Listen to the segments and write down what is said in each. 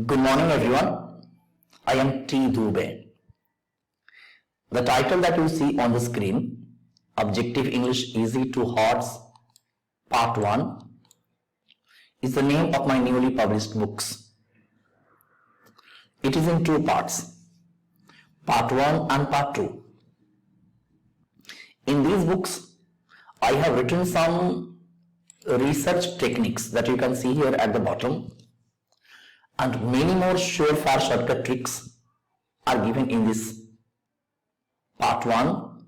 Good morning everyone. I am T. Dube. The title that you see on the screen, Objective English Easy to Hearts Part-1, is the name of my newly published books. It is in two parts, Part 1 and Part 2. In these books, I have written some research techniques that you can see here at the bottom, and many more surefire shortcut tricks are given in this Part 1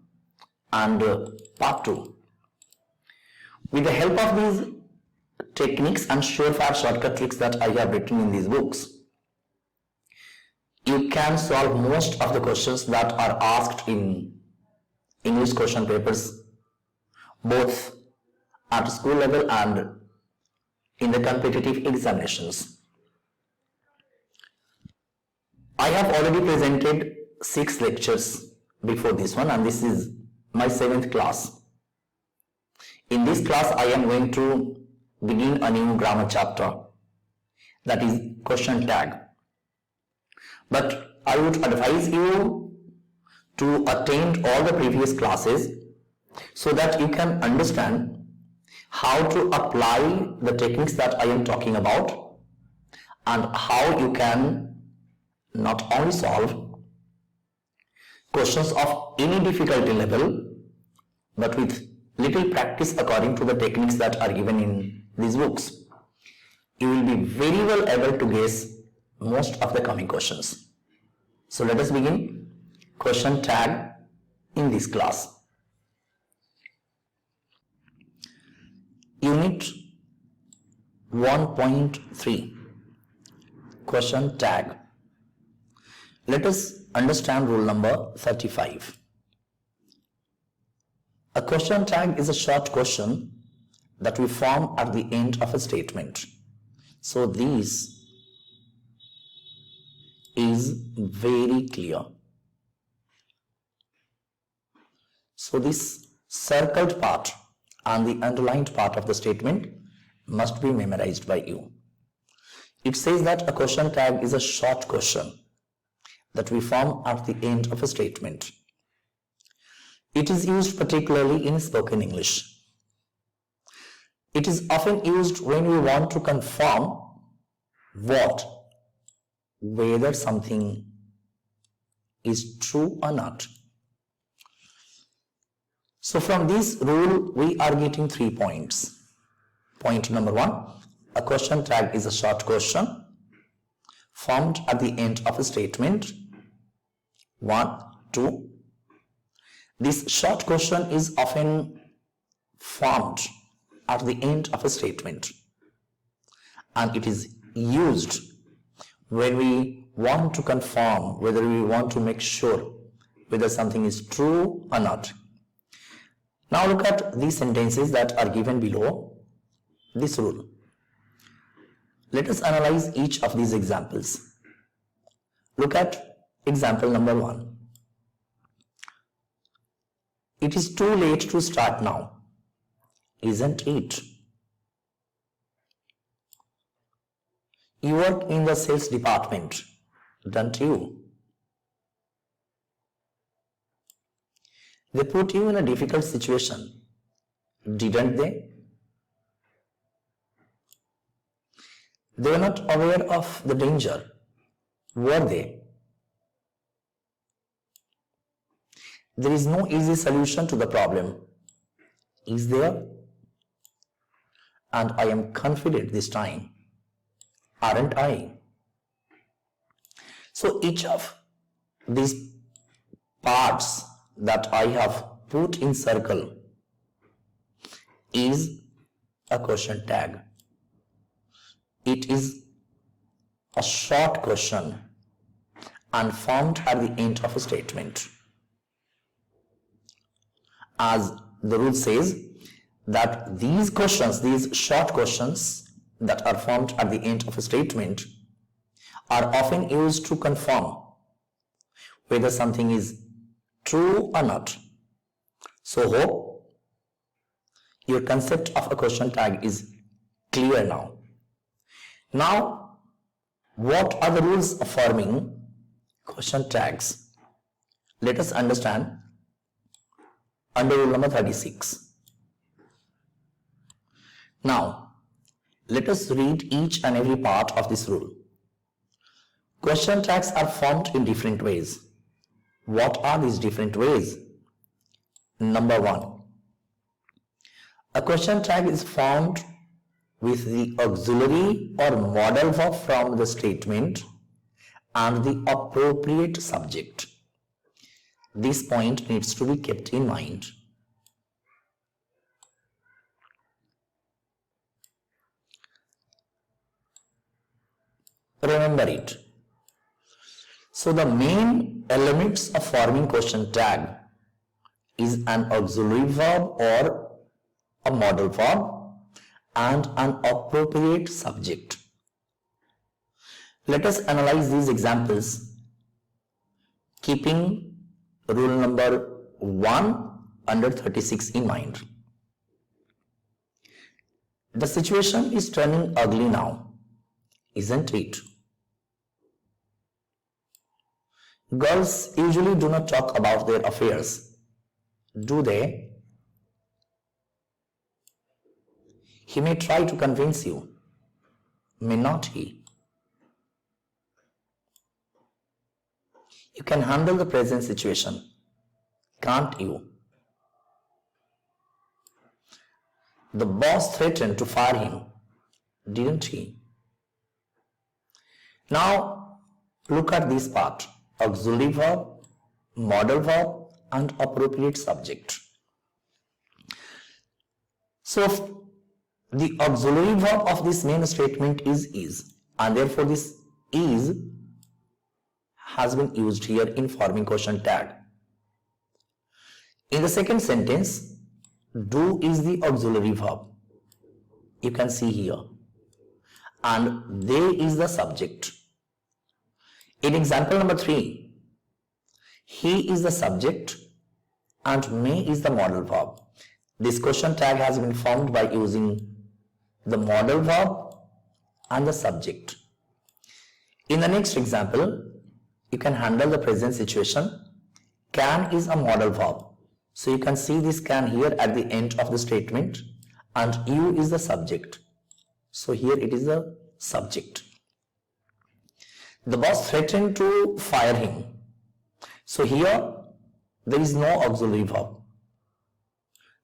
and Part 2. With the help of these techniques and surefire shortcut tricks that I have written in these books, you can solve most of the questions that are asked in English question papers, both at school level and in the competitive examinations. I have already presented 6 lectures before this one, and this is my 7th class. In this class, I am going to begin a new grammar chapter, that is question tag. But I would advise you to attend all the previous classes so that you can understand how to apply the techniques that I am talking about and how you can not only solve questions of any difficulty level, but with little practice according to the techniques that are given in these books, you will be very well able to guess most of the coming questions. So let us begin question tag in this class. Unit 1.3, question tag. Let us understand rule number 35. A question tag is a short question that we form at the end of a statement. So this is very clear. So this circled part and the underlined part of the statement must be memorized by you. It says that a question tag is a short question that we form at the end of a statement. It is used particularly in spoken English. It is often used when we want to confirm whether something is true or not. So from this rule, we are getting 3 points. Point number 1, a question tag is a short question formed at the end of a statement. 1, 2. This short question is often formed at the end of a statement, and it is used when we want to confirm, whether we want to make sure whether something is true or not. Now look at these sentences that are given below this rule. Let us analyze each of these examples. Look at example number 1. It is too late to start now, isn't it? You work in the sales department, don't you? They put you in a difficult situation, didn't they? They were not aware of the danger, were they? There is no easy solution to the problem, is there? And I am confident this time, aren't I? So each of these parts that I have put in circle is a question tag. It is a short question and formed at the end of a statement. As the rule says that these questions, these short questions that are formed at the end of a statement, are often used to confirm whether something is true or not. So hope your concept of a question tag is clear now. Now What are the rules of forming question tags? Let us understand under rule number 36. Now, let us read each and every part of this rule. Question tags are formed in different ways. What are these different ways? Number 1. A question tag is formed with the auxiliary or modal verb from the statement and the appropriate subject. This point needs to be kept in mind. Remember it. So the main elements of forming question tag is an auxiliary verb or a modal verb and an appropriate subject. Let us analyze these examples keeping rule number 1 under 36 in mind. The situation is turning ugly now, isn't it? Girls usually do not talk about their affairs, do they? He may try to convince you, may not he? You can handle the present situation, can't you? The boss threatened to fire him, didn't he? Now look at this part: auxiliary verb, modal verb and appropriate subject. So the auxiliary verb of this main statement is, and therefore this is has been used here in forming question tag. In the second sentence, do is the auxiliary verb. You can see here. And they is the subject. In example number 3, he is the subject and may is the modal verb. This question tag has been formed by using the modal verb and the subject. In the next example, you can handle the present situation. Can is a modal verb. So you can see this can here at the end of the statement, and you is the subject. So here it is the subject. The boss threatened to fire him. So here there is no auxiliary verb.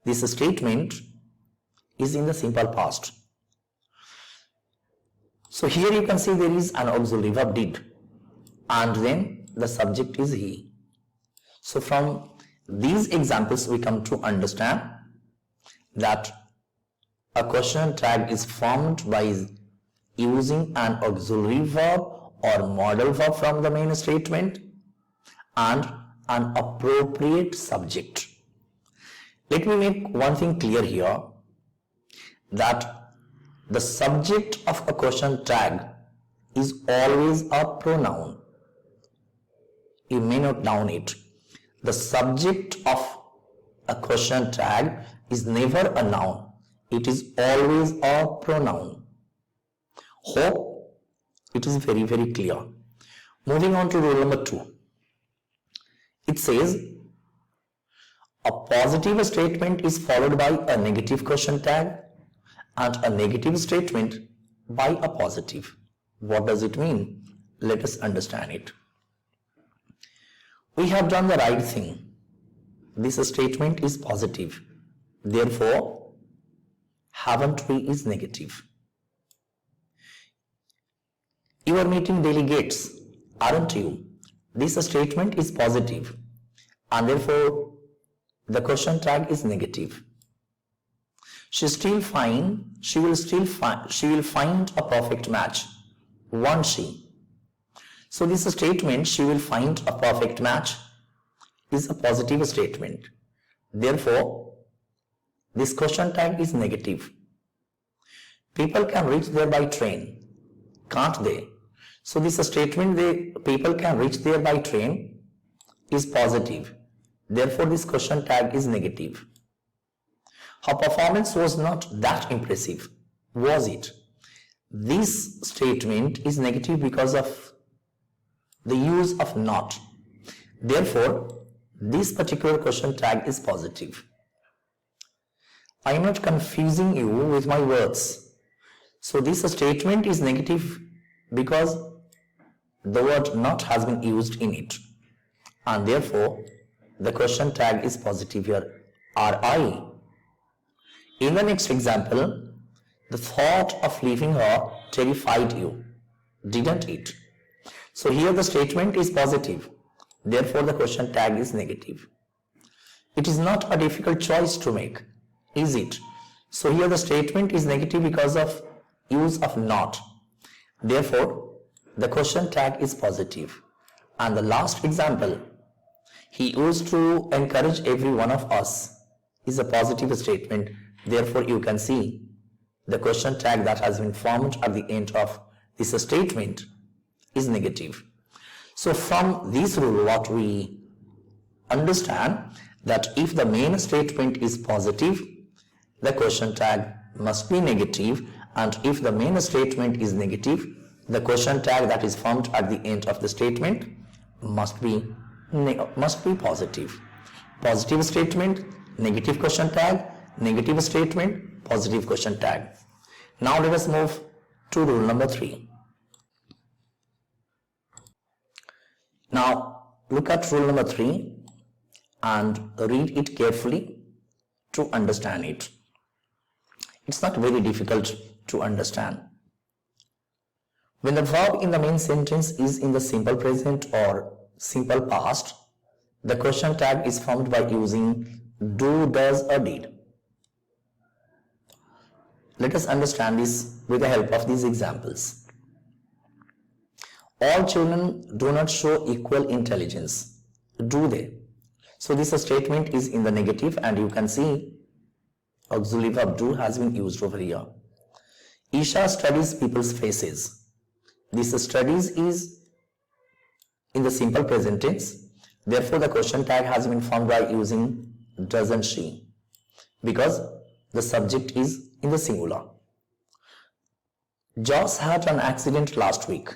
This statement is in the simple past. So here you can see there is an auxiliary verb did, and then the subject is he. So from these examples we come to understand that a question tag is formed by using an auxiliary verb or modal verb from the main statement and an appropriate subject. Let me make one thing clear here, that the subject of a question tag is always a pronoun. You may note down it. The subject of a question tag is never a noun. It is always a pronoun. Hope it is very, very clear. Moving on to rule number 2. It says a positive statement is followed by a negative question tag and a negative statement by a positive. What does it mean? Let us understand it. We have done the right thing. This statement is positive. Therefore, haven't we is negative. You are meeting delegates, aren't you? This statement is positive, and therefore the question tag is negative. She will find a perfect match, won't she? So this statement, she will find a perfect match, is a positive statement. Therefore, this question tag is negative. People can reach there by train, can't they? So this statement, people can reach there by train, is positive. Therefore, this question tag is negative. Her performance was not that impressive, was it? this statement is negative because of the use of not. Therefore, this particular question tag is positive. I am not confusing you with my words. So this statement is negative because the word not has been used in it, and therefore the question tag is positive here, RI. In the next example, the thought of leaving her terrified you, didn't it? So here the statement is positive, therefore the question tag is negative. It is not a difficult choice to make, is it? So here the statement is negative because of use of not. Therefore, the question tag is positive. And the last example, he used to encourage every one of us, is a positive statement. Therefore, you can see the question tag that has been formed at the end of this statement is negative. So from this rule, what we understand that if the main statement is positive, the question tag must be negative, and if the main statement is negative, the question tag that is formed at the end of the statement must be positive. Positive statement, negative question tag, negative statement, positive question tag. Now let us move to rule number 3. Now look at rule number 3 and read it carefully to understand it. It's not very difficult to understand. When the verb in the main sentence is in the simple present or simple past, the question tag is formed by using do, does or did. Let us understand this with the help of these examples. All children do not show equal intelligence, do they? So this statement is in the negative, and you can see auxiliary verb do has been used over here. Isha studies people's faces. This studies is in the simple present tense. Therefore, the question tag has been formed by using doesn't she, because the subject is in the singular. Josh had an accident last week.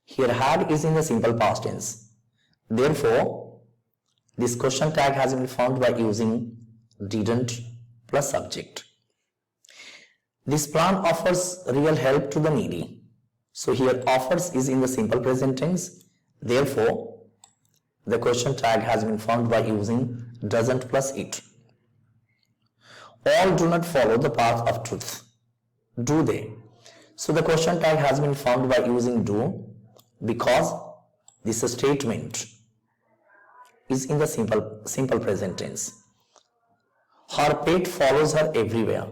Here had is in the simple past tense. Therefore, this question tag has been formed by using didn't plus subject. This plan offers real help to the needy. So here offers is in the simple present tense. Therefore, the question tag has been formed by using doesn't plus it. All do not follow the path of truth, do they? So the question tag has been formed by using do, because this statement is in the simple present tense. Her pet follows her everywhere,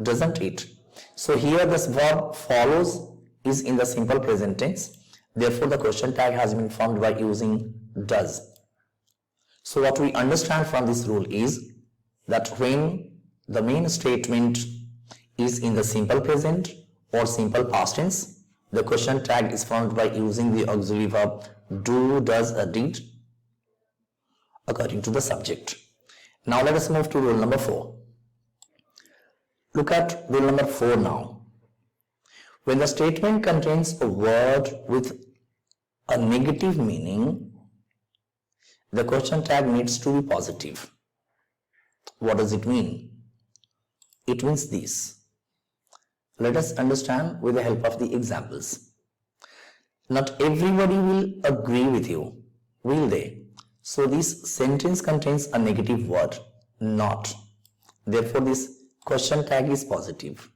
doesn't it? So here this verb follows is in the simple present tense. Therefore, the question tag has been formed by using does. So what we understand from this rule is that when the main statement is in the simple present or simple past tense, the question tag is formed by using the auxiliary verb do, does, or did according to the subject. Now let us move to rule number 4. Look at rule number 4 now. When the statement contains a word with a negative meaning, the question tag needs to be positive. What does it mean? It means this. Let us understand with the help of the examples. Not everybody will agree with you, will they? So this sentence contains a negative word, not. Therefore, this question tag is positive.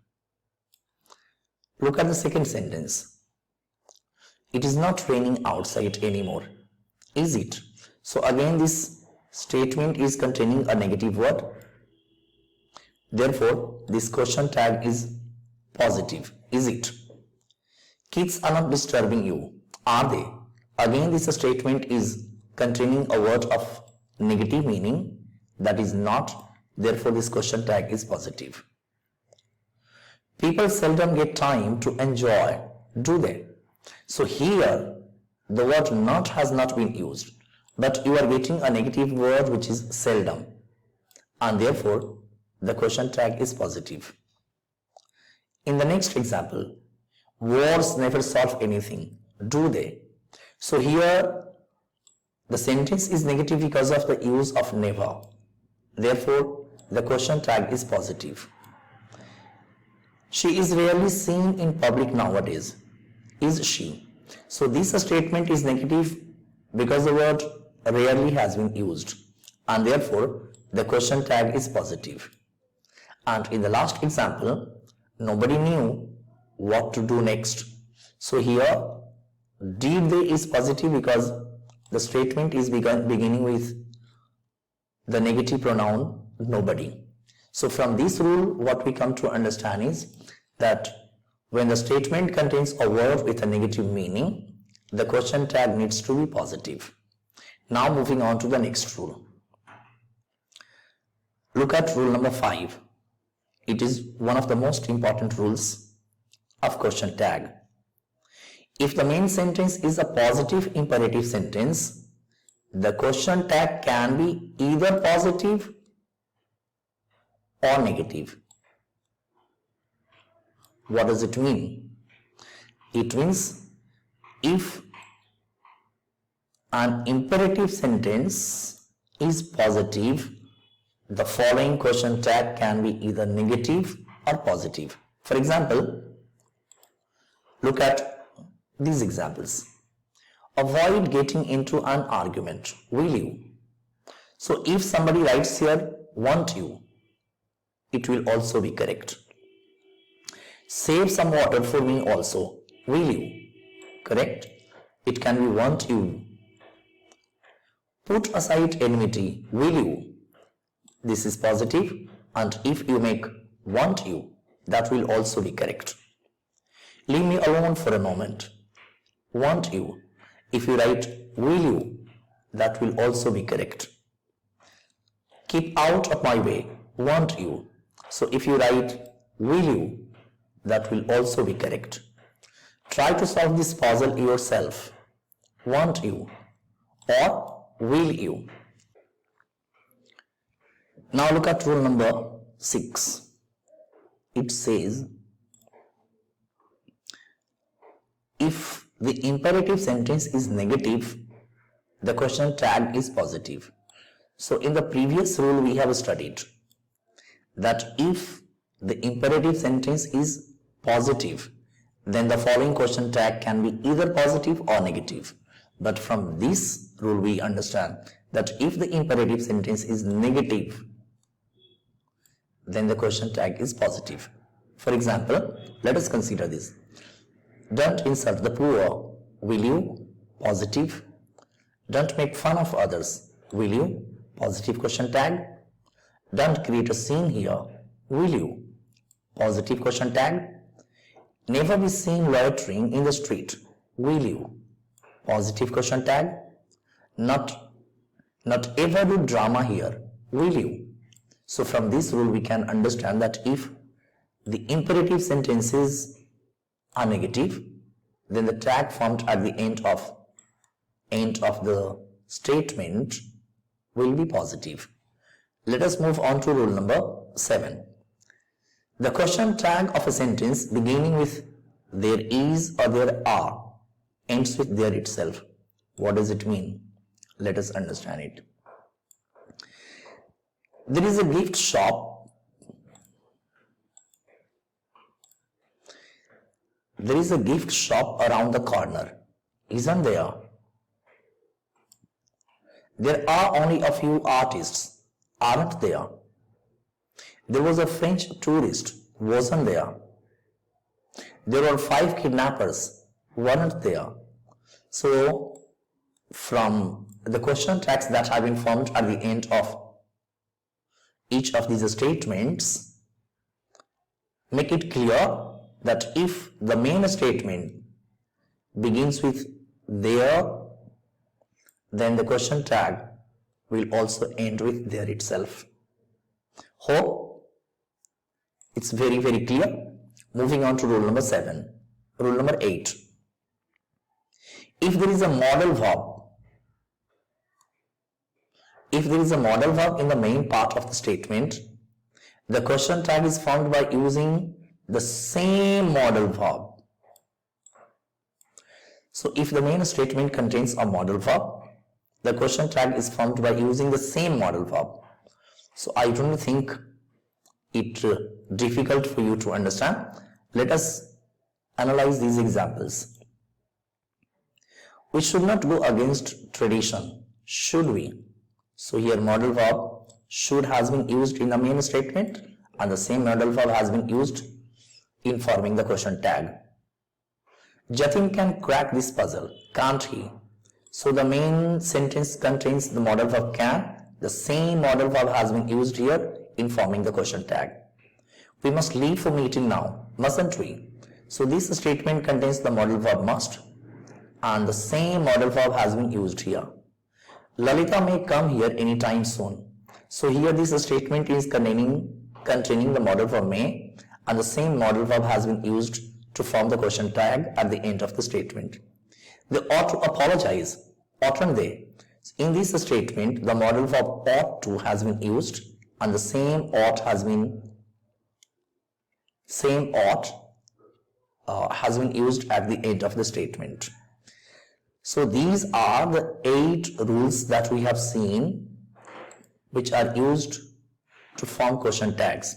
Look at the second sentence. It is not raining outside anymore, is it? So again, this statement is containing a negative word. Therefore, this question tag is positive, is it? Kids are not disturbing you, are they? Again, this statement is containing a word of negative meaning, that is not. Therefore, this question tag is positive. People seldom get time to enjoy, do they? So here, the word not has not been used, but you are getting a negative word which is seldom, and therefore the question tag is positive. In the next example, Wars never solve anything, do they? So here the sentence is negative because of the use of never. Therefore, the question tag is positive. She is rarely seen in public nowadays. Is she? So this statement is negative because the word rarely has been used, and therefore the question tag is positive. And in the last example, nobody knew what to do next. So here did they is positive because the statement is beginning with the negative pronoun nobody. So from this rule, what we come to understand is that when the statement contains a word with a negative meaning, the question tag needs to be positive. Now moving on to the next rule. Look at rule number 5. It is one of the most important rules of question tag. If the main sentence is a positive imperative sentence, the question tag can be either positive or negative. What does it mean? It means if an imperative sentence is positive, the following question tag can be either negative or positive. For example, look at these examples. Avoid getting into an argument. Will you? So if somebody writes here, won't you, it will also be correct. Save some water for me also. Will you? Correct? It can be won't you. Put aside enmity. Will you? This is positive, and if you make won't you, that will also be correct. Leave me alone for a moment. Won't you? If you write will you, that will also be correct. Keep out of my way. Won't you? So if you write will you, that will also be correct. Try to solve this puzzle yourself. Won't you? Or will you? Now look at rule number 6. It says, if the imperative sentence is negative, the question tag is positive. So in the previous rule we have studied that if the imperative sentence is positive, then the following question tag can be either positive or negative. But from this rule we understand that if the imperative sentence is negative, then the question tag is positive. For example, let us consider this. Don't insult the poor. Will you? Positive. Don't make fun of others. Will you? Positive question tag. Don't create a scene here. Will you? Positive question tag. Never be seen loitering in the street. Will you? Positive question tag. Not ever do drama here. Will you? So from this rule we can understand that if the imperative sentences are negative, then the tag formed at the end of the statement will be positive. Let us move on to rule number 7. The question tag of a sentence beginning with there is or there are ends with there itself. What does it mean? Let us understand it. There is a gift shop. There is a gift shop around the corner, isn't there? There are only a few artists, aren't there? There was a French tourist, wasn't there? There were 5 kidnappers, weren't there? So, from the question tags that have been formed at the end of each of these statements, make it clear that if the main statement begins with there, then the question tag will also end with there itself. Hope it's very clear. Moving on to rule number 7. Rule number 8. If there is a modal verb, in the main part of the statement, the question tag is formed by using the same modal verb So if the main statement contains a modal verb, the question tag is formed by using the same modal verb. So I don't think it difficult for you to understand. Let us analyze these examples. We should not go against tradition, should we? So here modal verb should has been used in the main statement and the same modal verb has been used in forming the question tag. Jatin can crack this puzzle, can't he? So the main sentence contains the modal verb can. The same modal verb has been used here in forming the question tag. We must leave for meeting now, mustn't we? So this statement contains the modal verb must and the same modal verb has been used here. Lalita may come here anytime soon. So here this statement is containing the modal verb may and the same modal verb has been used to form the question tag at the end of the statement. They ought to apologize, oughtn't they? In this statement, the modal verb ought to has been used and the same ought has been used at the end of the statement. So these are the 8 rules that we have seen which are used to form question tags.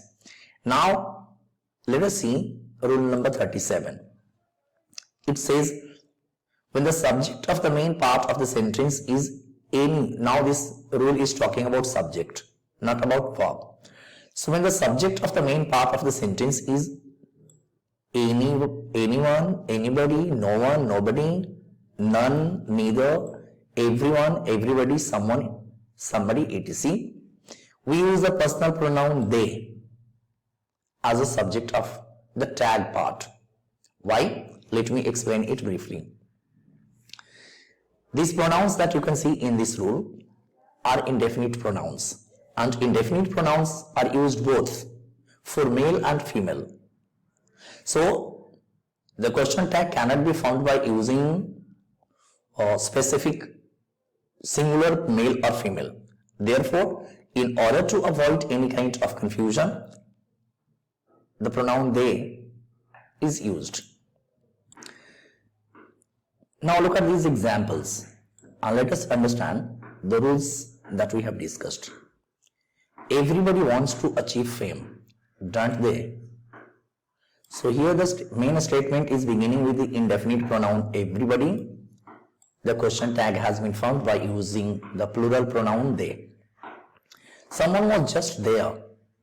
Now let us see rule number 37. It says when the subject of the main part of the sentence is any. Now this rule is talking about subject, not about verb. So when the subject of the main part of the sentence is anyone, anybody, no one, nobody, none, neither, everyone, everybody, someone, somebody, etc., we use the personal pronoun they as a subject of the tag part. Why? Let me explain it briefly. These pronouns that you can see in this rule are indefinite pronouns, and indefinite pronouns are used both for male and female. So the question tag cannot be found by using a specific singular male or female. Therefore, in order to avoid any kind of confusion, the pronoun they is used. Now look at these examples and let us understand the rules that we have discussed. Everybody wants to achieve fame, don't they? So here the main statement is beginning with the indefinite pronoun everybody. The question tag has been found by using the plural pronoun they. Someone was just there,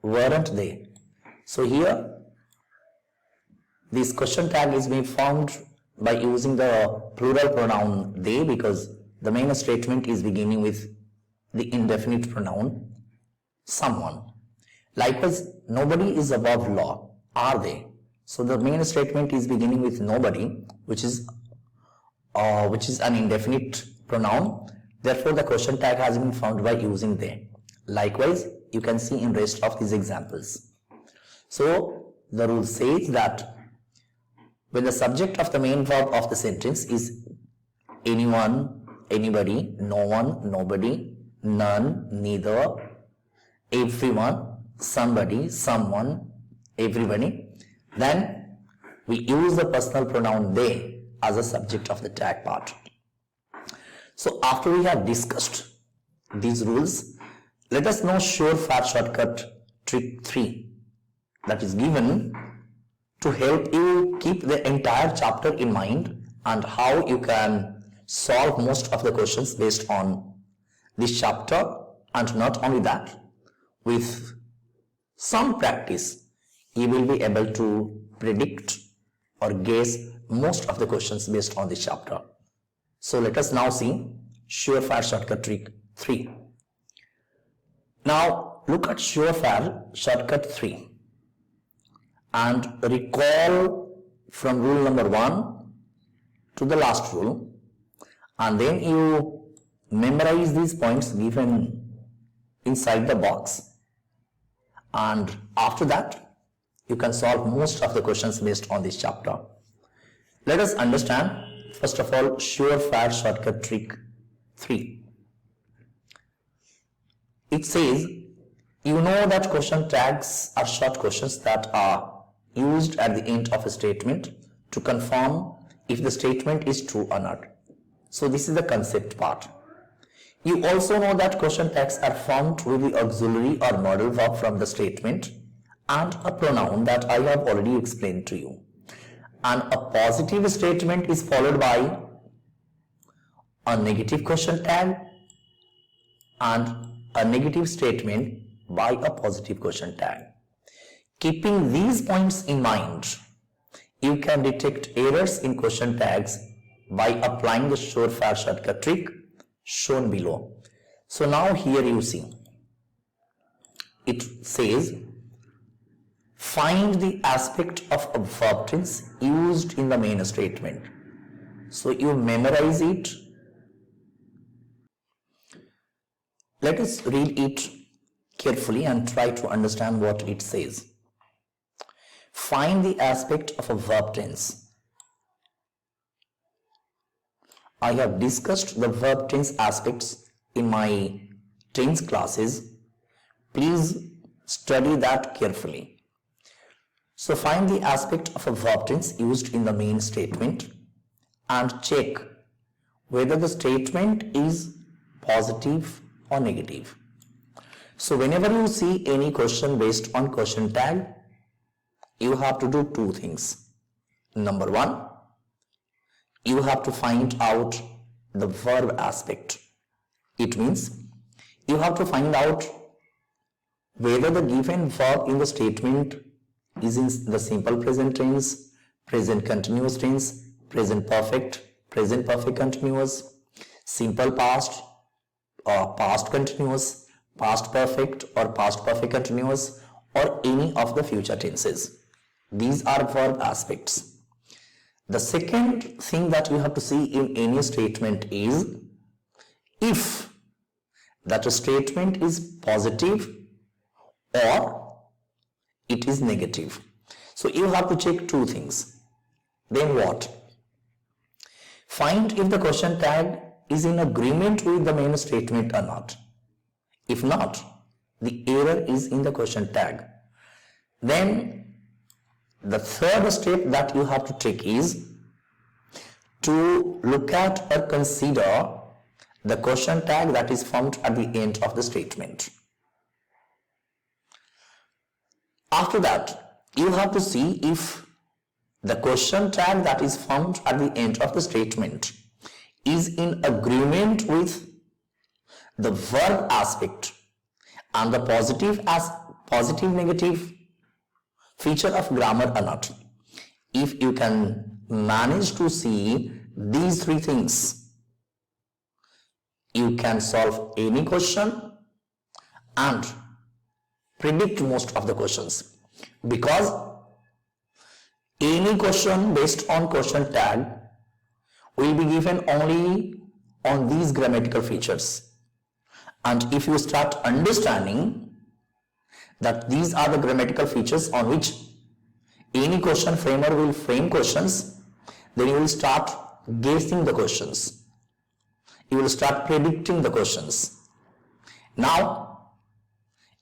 weren't they? So here this question tag is being found by using the plural pronoun they because the main statement is beginning with the indefinite pronoun someone. Likewise, nobody is above law, are they? So the main statement is beginning with nobody, which is an indefinite pronoun. Therefore, the question tag has been found by using they. Likewise, you can see in rest of these examples. So the rule says that when the subject of the main verb of the sentence is anyone, anybody, no one, nobody, none, neither, everyone, somebody, someone, everybody, then we use the personal pronoun they as a subject of the tag part. So after we have discussed these rules, let us know surefire shortcut trick 3 that is given to help you keep the entire chapter in mind and how you can solve most of the questions based on this chapter. And not only that, with some practice you will be able to predict or guess most of the questions based on this chapter. So let us now see surefire shortcut trick 3. Now look at surefire shortcut 3 and recall from rule number 1 to the last rule, and then you memorize these points given inside the box, and after that you can solve most of the questions based on this chapter. Let us understand first of all surefire shortcut trick 3. It says, you know that question tags are short questions that are used at the end of a statement to confirm if the statement is true or not. So this is the concept part. You also know that question tags are formed with the auxiliary or modal verb from the statement and a pronoun that I have already explained to you. And a positive statement is followed by a negative question tag and a negative statement by a positive question tag. Keeping these points in mind, you can detect errors in question tags by applying the surefire shortcut trick shown below. So now here you see, it says find the aspect of a verb tense used in the main statement. So you memorize it. Let us read it carefully and try to understand what it says. Find the aspect of a verb tense. I have discussed the verb tense aspects in my tense classes. Please study that carefully. So find the aspect of a verb tense used in the main statement and check whether the statement is positive or negative. So whenever you see any question based on question tag, you have to do two things. Number one, you have to find out the verb aspect. It means you have to find out whether the given verb in the statement is in the simple present tense, present continuous tense, present perfect continuous, simple past or past continuous, past perfect or past perfect continuous, or any of the future tenses. These are verb aspects. The second thing that you have to see in any statement is if that statement is positive or it is negative. So you have to check two things. Then what? Find if the question tag is in agreement with the main statement or not. If not, the error is in the question tag. Then the third step that you have to take is to look at or consider the question tag that is formed at the end of the statement. After that, you have to see if the question tag that is formed at the end of the statement is in agreement with the verb aspect and the positive negative feature of grammar or not. If you can manage to see these three things, you can solve any question and predict most of the questions, because any question based on question tag will be given only on these grammatical features. And if you start understanding that these are the grammatical features on which any question framer will frame questions, then you will start guessing the questions. You will start predicting the questions. Now,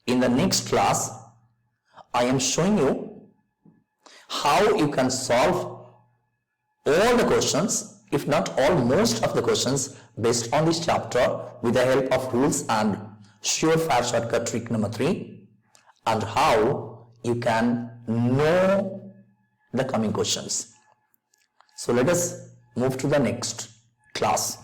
in the next class, I am showing you how you can solve all the questions, if not all, most of the questions based on this chapter with the help of rules and surefire shortcut trick number 3, and how you can know the coming questions. So let us move to the next class.